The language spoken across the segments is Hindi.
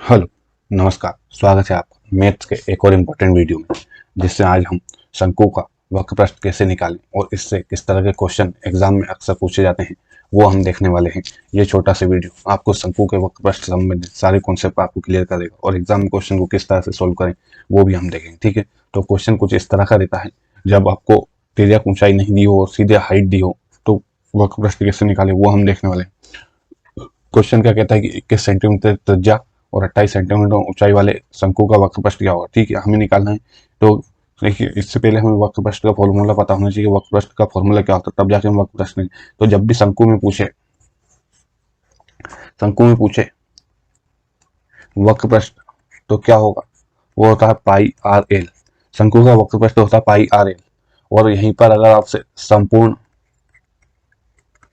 हेलो, नमस्कार। स्वागत है आपका मैथ्स के एक और इम्पोर्टेंट वीडियो में, जिससे आज हम शंकु का वक्र प्रश्न कैसे निकालें और इससे किस तरह के क्वेश्चन एग्जाम में अक्सर पूछे जाते हैं वो हम देखने वाले हैं। ये छोटा सा वीडियो आपको शंकु के वक्र प्रश्न से संबंधित सारे कॉन्सेप्ट आपको क्लियर करेगा और एग्जाम में क्वेश्चन को किस तरह से सोल्व करें वो भी हम देखेंगे। ठीक है, तो क्वेश्चन कुछ इस तरह का रहता है। जब आपको तिर्यक ऊंचाई नहीं दी हो और सीधे हाइट दी हो तो वक्र प्रश्न कैसे निकाले वो हम देखने वाले हैं। क्वेश्चन क्या कहता है कि 21 सेंटीमीटर त्रिज्या और 28 सेंटीमीटर ऊंचाई वाले शंकु का वक्र प्रश्न क्या होगा। ठीक है, हमें निकालना है। तो देखिए, इससे पहले हमें वक्र प्रश्न का फॉर्मूला पता होना चाहिए। वक्र प्रश्न का फॉर्मूला क्या होता है, तब जाके हम वक्र प्रश्न। तो जब भी शंकु में पूछे वक्र प्रश्न तो क्या होगा, वो होता है पाई आर एल। शंकु का वक्र प्रश्न होता है पाई आर एल। और यहीं पर अगर आपसे संपूर्ण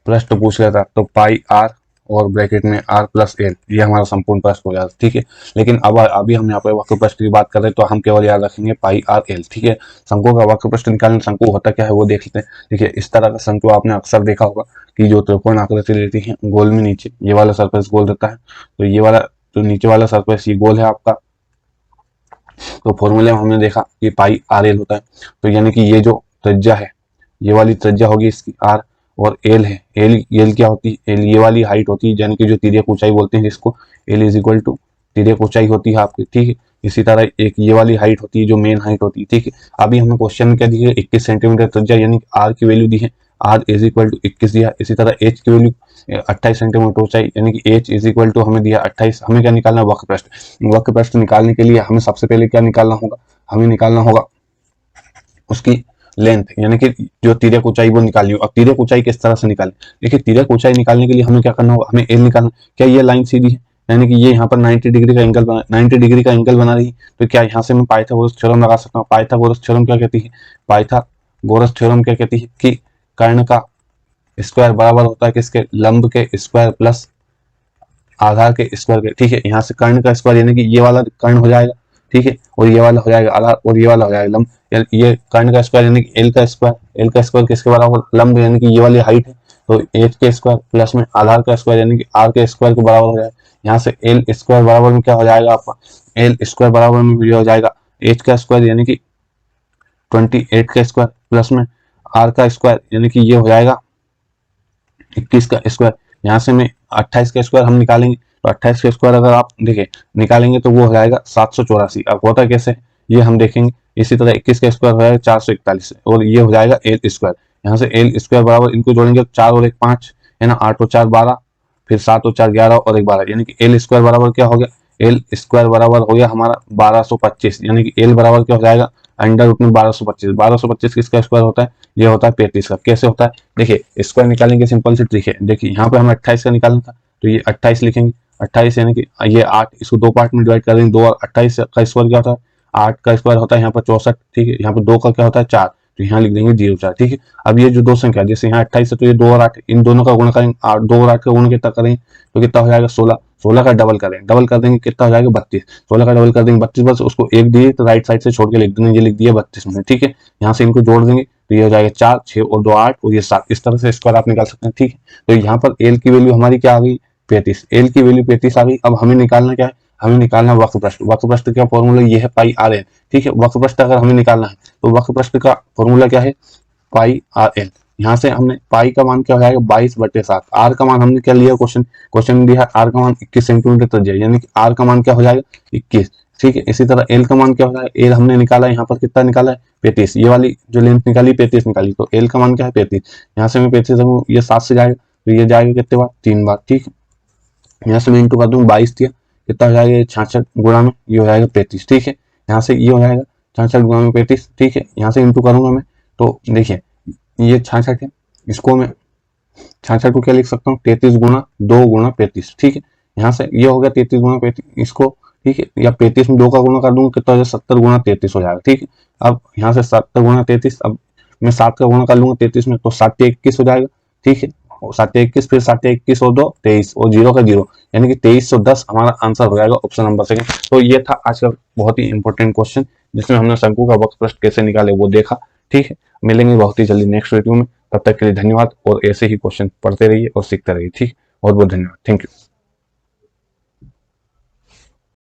प्रश्न पूछ लेता तो पाई आर और ब्रैकेट में आर प्लस एल, ये हमारा संपूर्ण प्रश्न हो जाता। ठीक है, लेकिन अब अभी हम यहाँ पे वक्र प्रश्न की बात कर रहे हैं तो हम केवल याद रखेंगे पाई आर एल। ठीक है, शंकु का वक्र प्रश्न निकालने शंकु होता क्या है वो देख लेते हैं। देखिए, इस तरह का शंकु आपने अक्सर देखा होगा कि जो त्रिकोण आकृति लेती है गोल में, नीचे ये वाला सरफेस गोल रहता है, तो ये वाला जो नीचे वाला सरफेस ये गोल है आपका। तो फॉर्मूले में हमने देखा कि पाई आर एल होता है। तो यानी कि ये जो त्रिज्या है, ये वाली त्रिज्या होगी इसकी आर, और एल है, एल क्या होती है, एल ये वाली हाइट होती है, यानी कि जो तिर्यक ऊंचाई बोलते हैं जिसको, एल इज इक्वल टू तिर्यक ऊंचाई होती है आपकी। ठीक है, इसी तरह एक ये वाली हाइट होती है जो मेन हाइट होती है। ठीक है, अभी हमें क्वेश्चन में क्या दी है, 21 सेंटीमीटर त्रिज्या यानी कि आर की वैल्यू दी है, आर इज इक्वल टू 21 दिया। इसी तरह एच की वैल्यू 28 सेंटीमीटर ऊंचाई यानी कि एच इज इक्वल टू हमें दिया 28। हमें क्या निकालना है, वक्र प्रश्न। वक्र प्रश्न निकालने के लिए हमें सबसे पहले क्या निकालना होगा, हमें निकालना होगा उसकी लेंथ, यानी कि जो तिर्यक ऊंचाई वो निकालनी हो। अब तिर्यक ऊंचाई किस तरह से निकालें, देखिए तिर्यक ऊंचाई निकालने के लिए हमें क्या करना होगा, हमें एल निकालना। क्या ये लाइन सीधी है, यानी कि ये यहाँ पर 90 डिग्री का एंगल बना, 90 डिग्री का एंगल बना रही है, तो क्या यहाँ से मैं पाइथागोरस थ्योरम लगा सकता हूँ। पाइथागोरस थ्योरम क्या कहती है, पाइथागोरस थ्योरम क्या कहती है कि कर्ण का स्क्वायर बराबर होता है किसके, लंब के स्क्वायर प्लस आधार के स्क्वायर के। ठीक है, यहाँ से कर्ण का स्क्वायर यानी कि ये वाला कर्ण हो जाएगा। ठीक है, और ये वाला हो जाएगा आधार, और ये वाला हो जाएगा लंब। ये कर्ण का स्क्वायर यानी कि एल का स्क्वायर, एल का स्क्वायर किसके बराबर, लंब यानी कि ये वाली हाइट है, तो एच के स्क्वायर प्लस में आधार का स्क्वायर यानी कि आर के स्क्वायर के बराबर हो जाएगा। यहाँ से एल स्क्वायर बराबर में क्या हो जाएगा आपका, एल स्क्वायर बराबर में ये हो जाएगा एच का स्क्वायर यानी कि 28 का स्क्वायर प्लस में आर का स्क्वायर यानी कि ये हो जाएगा 21 का स्क्वायर। यहाँ से मैं 28 का स्क्वायर हम निकालेंगे, तो 28 का स्क्वायर अगर आप देखें निकालेंगे तो वो हो जाएगा 784। अब होता कैसे ये हम देखेंगे। इसी तरह 21 का स्क्वायर हो जाएगा 441 और ये हो जाएगा एल स्क्वायर। यहाँ से एल स्क्वायर बराबर इनको जोड़ेंगे, 4 और 1 5 है ना, 8 और 4 12, फिर 7 और 4 11 और 1 12, यानी कि एल स्क्वायर बराबर क्या हो गया, एल स्क्वायर बराबर हो गया हमारा 1225, यानी कि एल बराबर क्या हो जाएगा, अंडर रूट में 1225। 1225 किसका स्क्वायर होता है, ये होता है 35 का। कैसे होता है, देखिए स्क्वायर निकालने की सिंपल सी ट्रिक है। देखिए यहाँ पे हमें 28 का निकालना था, तो ये 28 लिखेंगे। 28 यानी कि ये 8, इसको दो पार्ट में डिवाइड कर देंगे, 2 और 28 का स्क्वायर क्या होता है, 8 का स्क्वायर होता है यहाँ पर 64। ठीक है, यहाँ पर 2 का क्या होता है 4, तो यहाँ लिख देंगे 0 4। ठीक है, अब ये जो दो संख्या जैसे यहाँ 28 है तो ये 2 और 8, इन दोनों का गुणा करेंगे, 2 और 8 का गुण कितना करेंगे तो कितना हो जाएगा 16। 16 का डबल करें, डबल कर देंगे कितना हो जाएगा 32। 16 का डबल कर देंगे 32, बस उसको एक दिए तो राइट साइड से छोड़ के लिख देंगे, ये लिख दिया 32 में। ठीक है, यहाँ से इनको जोड़ देंगे तो ये हो जाएगा 4 6 और 2 8 और ये 7। इस तरह से स्क्वायर आप निकाल सकते हैं। ठीक है, तो यहाँ पर एल की वैल्यू हमारी क्या आ गई 35, एल की वैल्यू 35 आ गई। अब हमें निकालना क्या है, हमें निकालना वक्र प्रश्न। वक्र प्रश्न का फॉर्मूला ये है पाई आर एल। ठीक है, वक्र प्रश्न अगर हमें निकालना है तो वक्र प्रश्न का फॉर्मूला क्या है, पाई आर एल। यहाँ से हमने पाई का मान क्या हो जाएगा 22/7, आर का मान हमने क्या लिया, क्वेश्चन में दिया आर का मान 21 सेंटीमीटर त्रिज्या यानी कि आर का मान क्या हो जाएगा 21। ठीक है, इसी तरह एल का मान क्या हो जाएगा, एल हमने निकाला यहाँ पर कितना निकाला है 35, ये वाली जो लेंथ निकाली 35 निकाली, तो एल का मान क्या है 35। यहाँ से मैं 35 ये 7 से जाएगा तो ये जाएगा कितने बार 3 बार। ठीक है, यहाँ से मैं इंटू कर दूँ 22 दिया, कितना हो जाएगा 66 गुणा में ये हो जाएगा 35। ठीक है, यहाँ से ये हो जाएगा 66 गुणा में 35। ठीक है, यहाँ से इंटू करूंगा मैं, तो देखिए ये 66 है, इसको मैं 66 को क्या लिख सकता हूँ 33 गुणा 2 गुणा 35। ठीक है, यहाँ से ये हो गया 33 गुणा 35 इसको। ठीक है, या 35 में 2 का गुणा कर दूंगा कितना हो जाएगा 70 गुणा 33 हो जाएगा। ठीक है, अब यहाँ से 70 गुणा 33, अब मैं 7 का गुणा कर लूंगा 33 में तो 7 21 हो जाएगा। ठीक है, 7 21 फिर 7 21 और 2 23 और 0 का 0 यानी कि 2310 हमारा आंसर हो जाएगा ऑप्शन नंबर सेकंड। तो ये था आज का बहुत ही इंपॉर्टेंट क्वेश्चन जिसमें हमने शंकु का वक्र प्रश्न कैसे निकाले वो देखा। ठीक है, मिलेंगे बहुत ही जल्दी नेक्स्ट वीडियो में, तब तक के लिए धन्यवाद और ऐसे ही क्वेश्चन पढ़ते रहिए और सीखते रहिए। ठीक, बहुत बहुत धन्यवाद, थैंक यू।